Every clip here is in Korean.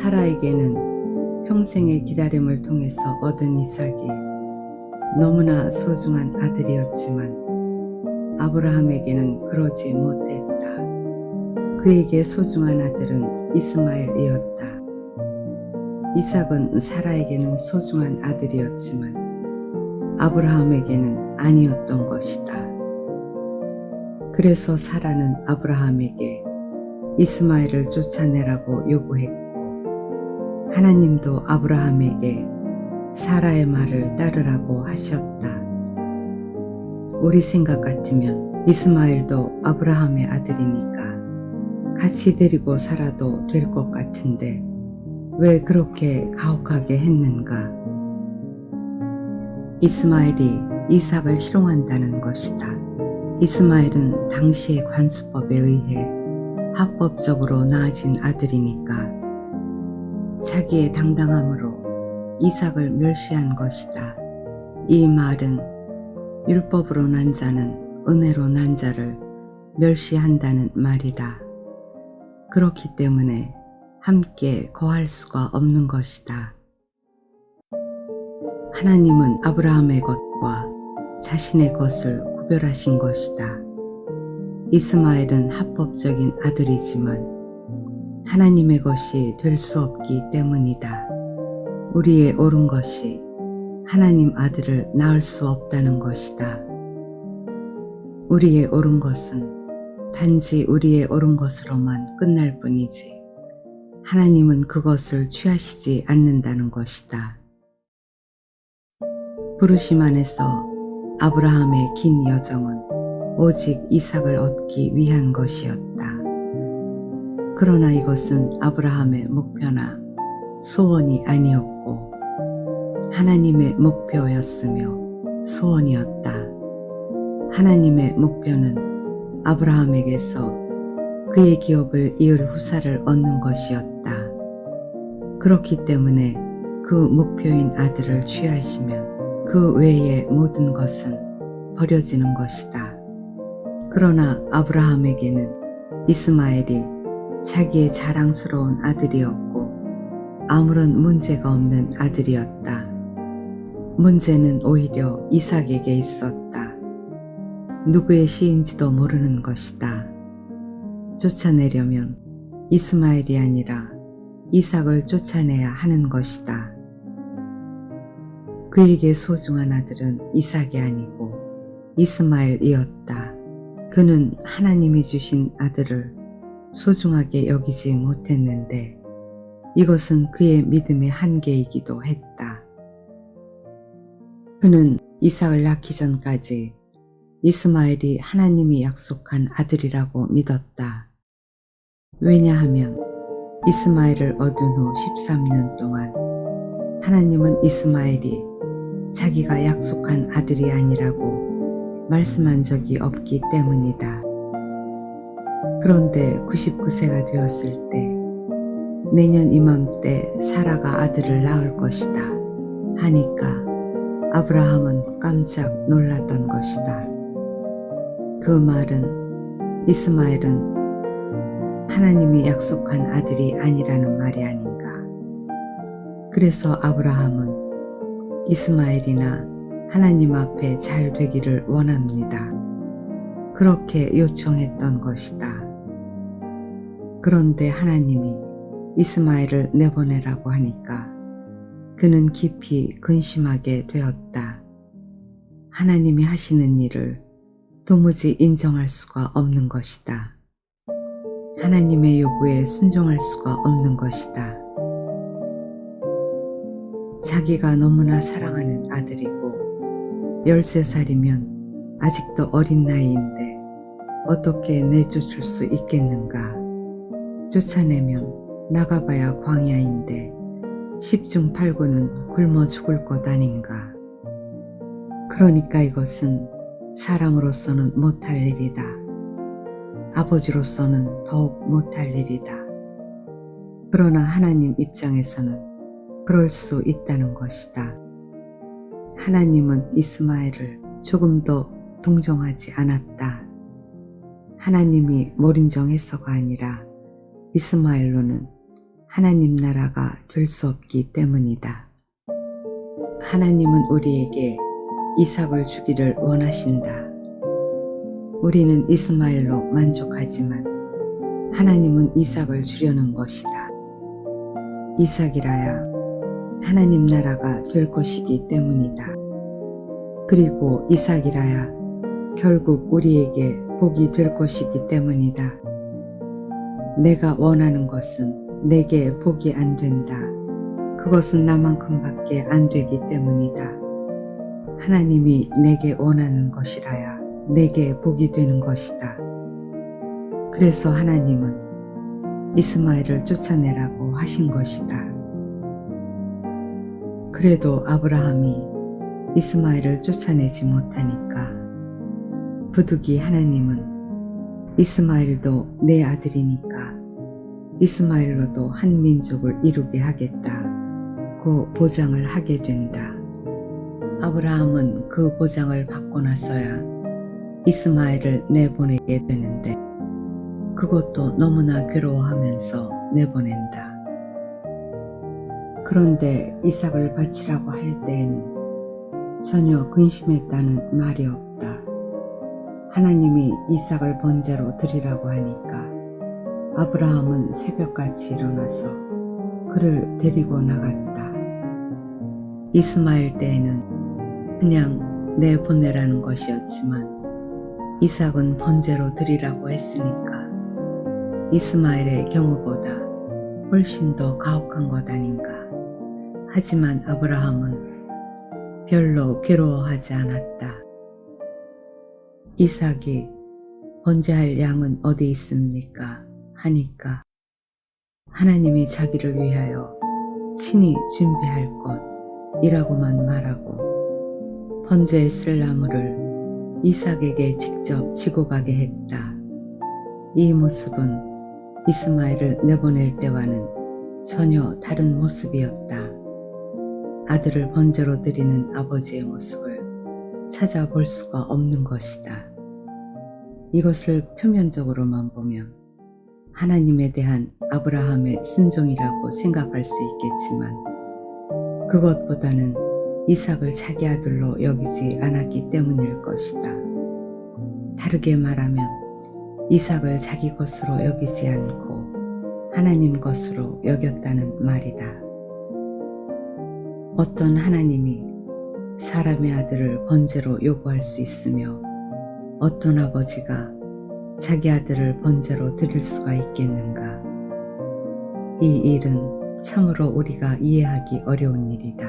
사라에게는 평생의 기다림을 통해서 얻은 이삭이 너무나 소중한 아들이었지만 아브라함에게는 그러지 못했다. 그에게 소중한 아들은 이스마엘이었다. 이삭은 사라에게는 소중한 아들이었지만 아브라함에게는 아니었던 것이다. 그래서 사라는 아브라함에게 이스마엘을 쫓아내라고 요구했고, 하나님도 아브라함에게 사라의 말을 따르라고 하셨다. 우리 생각 같으면 이스마엘도 아브라함의 아들이니까 같이 데리고 살아도 될 것 같은데 왜 그렇게 가혹하게 했는가? 이스마엘이 이삭을 희롱한다는 것이다. 이스마엘은 당시의 관습법에 의해 합법적으로 낳아진 아들이니까 자기의 당당함으로 이삭을 멸시한 것이다. 이 말은 율법으로 난 자는 은혜로 난 자를 멸시한다는 말이다. 그렇기 때문에 함께 거할 수가 없는 것이다. 하나님은 아브라함의 것과 자신의 것을 구별하신 것이다. 이스마엘은 합법적인 아들이지만 하나님의 것이 될 수 없기 때문이다. 우리의 옳은 것이 하나님 아들을 낳을 수 없다는 것이다. 우리의 옳은 것은 단지 우리의 옳은 것으로만 끝날 뿐이지 하나님은 그것을 취하시지 않는다는 것이다. 부르심 안에서 아브라함의 긴 여정은 오직 이삭을 얻기 위한 것이었다. 그러나 이것은 아브라함의 목표나 소원이 아니었고 하나님의 목표였으며 소원이었다. 하나님의 목표는 아브라함에게서 그의 기업을 이을 후사를 얻는 것이었다. 그렇기 때문에 그 목표인 아들을 취하시면 그 외의 모든 것은 버려지는 것이다. 그러나 아브라함에게는 이스마엘이 자기의 자랑스러운 아들이었고 아무런 문제가 없는 아들이었다. 문제는 오히려 이삭에게 있었다. 누구의 시인지도 모르는 것이다. 쫓아내려면 이스마엘이 아니라 이삭을 쫓아내야 하는 것이다. 그에게 소중한 아들은 이삭이 아니고 이스마엘이었다. 그는 하나님이 주신 아들을 소중하게 여기지 못했는데 이것은 그의 믿음의 한계이기도 했다. 그는 이삭을 낳기 전까지 이스마엘이 하나님이 약속한 아들이라고 믿었다. 왜냐하면 이스마엘을 얻은 후 13년 동안 하나님은 이스마엘이 자기가 약속한 아들이 아니라고 말씀한 적이 없기 때문이다. 그런데 99세가 되었을 때 내년 이맘때 사라가 아들을 낳을 것이다 하니까 아브라함은 깜짝 놀랐던 것이다. 그 말은 이스마엘은 하나님이 약속한 아들이 아니라는 말이 아닌가. 그래서 아브라함은 이스마엘이나 하나님 앞에 잘 되기를 원합니다. 그렇게 요청했던 것이다. 그런데 하나님이 이스마엘을 내보내라고 하니까 그는 깊이 근심하게 되었다. 하나님이 하시는 일을 도무지 인정할 수가 없는 것이다. 하나님의 요구에 순종할 수가 없는 것이다. 자기가 너무나 사랑하는 아들이고 13살이면 아직도 어린 나이인데 어떻게 내쫓을 수 있겠는가. 쫓아내면 나가봐야 광야인데 10중 8구는 굶어 죽을 것 아닌가. 그러니까 이것은 사람으로서는 못할 일이다. 아버지로서는 더욱 못할 일이다. 그러나 하나님 입장에서는 그럴 수 있다는 것이다. 하나님은 이스마엘을 조금도 동정하지 않았다. 하나님이 몰인정해서가 아니라 이스마엘로는 하나님 나라가 될 수 없기 때문이다. 하나님은 우리에게 이삭을 주기를 원하신다. 우리는 이스마엘로 만족하지만 하나님은 이삭을 주려는 것이다. 이삭이라야 하나님 나라가 될 것이기 때문이다. 그리고 이삭이라야 결국 우리에게 복이 될 것이기 때문이다. 내가 원하는 것은 내게 복이 안 된다. 그것은 나만큼밖에 안 되기 때문이다. 하나님이 내게 원하는 것이라야 내게 복이 되는 것이다. 그래서 하나님은 이스마엘을 쫓아내라고 하신 것이다. 그래도 아브라함이 이스마엘을 쫓아내지 못하니까 부득이 하나님은 이스마엘도 내 아들이니까 이스마엘로도 한 민족을 이루게 하겠다고 보장을 하게 된다. 아브라함은 그 보장을 받고 나서야 이스마엘을 내보내게 되는데 그것도 너무나 괴로워하면서 내보낸다. 그런데 이삭을 바치라고 할 때에는 전혀 근심했다는 말이 없다. 하나님이 이삭을 번제로 드리라고 하니까 아브라함은 새벽같이 일어나서 그를 데리고 나갔다. 이스마엘 때에는 그냥 내보내라는 것이었지만 이삭은 번제로 드리라고 했으니까 이스마엘의 경우보다 훨씬 더 가혹한 것 아닌가. 하지만 아브라함은 별로 괴로워하지 않았다. 이삭이 번제할 양은 어디 있습니까? 하니까 하나님이 자기를 위하여 친히 준비할 것이라고만 말하고 번제에 쓸 나무를 이삭에게 직접 지고 가게 했다. 이 모습은 이스마엘을 내보낼 때와는 전혀 다른 모습이었다. 아들을 번제로 드리는 아버지의 모습을 찾아볼 수가 없는 것이다. 이것을 표면적으로만 보면 하나님에 대한 아브라함의 순종이라고 생각할 수 있겠지만 그것보다는 이삭을 자기 아들로 여기지 않았기 때문일 것이다. 다르게 말하면 이삭을 자기 것으로 여기지 않고 하나님 것으로 여겼다는 말이다. 어떤 하나님이 사람의 아들을 번제로 요구할 수 있으며 어떤 아버지가 자기 아들을 번제로 드릴 수가 있겠는가? 이 일은 참으로 우리가 이해하기 어려운 일이다.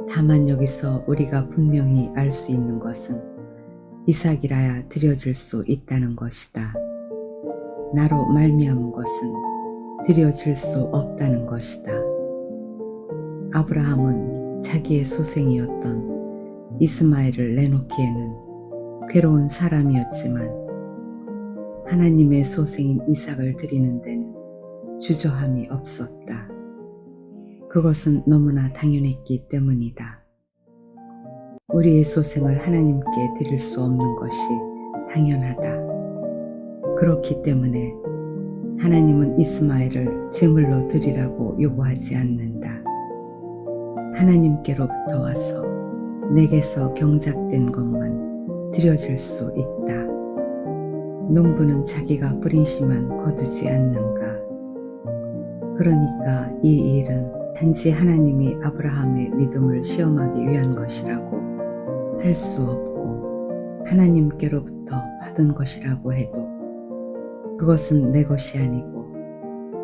다만 여기서 우리가 분명히 알 수 있는 것은 이삭이라야 드려질 수 있다는 것이다. 나로 말미암은 것은 드려질 수 없다는 것이다. 아브라함은 자기의 소생이었던 이스마엘을 내놓기에는 괴로운 사람이었지만 하나님의 소생인 이삭을 드리는 데는 주저함이 없었다. 그것은 너무나 당연했기 때문이다. 우리의 소생을 하나님께 드릴 수 없는 것이 당연하다. 그렇기 때문에 하나님은 이스마엘을 제물로 드리라고 요구하지 않는다. 하나님께로부터 와서 내게서 경작된 것만 드려질 수 있다. 농부는 자기가 뿌린 씨만 거두지 않는가. 그러니까 이 일은 단지 하나님이 아브라함의 믿음을 시험하기 위한 것이라고 할 수 없고 하나님께로부터 받은 것이라고 해도 그것은 내 것이 아니고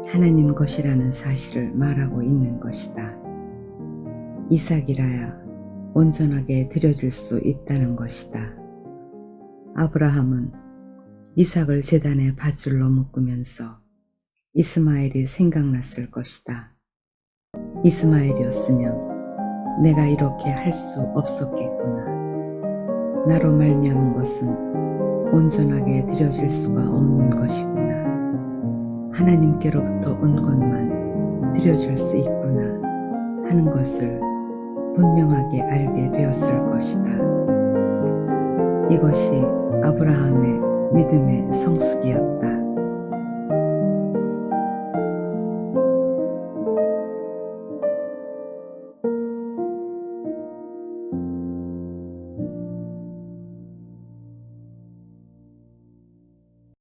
하나님 것이라는 사실을 말하고 있는 것이다. 이삭이라야 온전하게 드려질 수 있다는 것이다. 아브라함은 이삭을 제단에 밧줄로 묶으면서 이스마엘이 생각났을 것이다. 이스마엘이었으면 내가 이렇게 할 수 없었겠구나. 나로 말미암은 것은 온전하게 드려질 수가 없는 것이구나. 하나님께로부터 온 것만 드려줄 수 있구나 하는 것을 분명하게 알게 되었을 것이다. 이것이 아브라함의 믿음의 성숙이었다.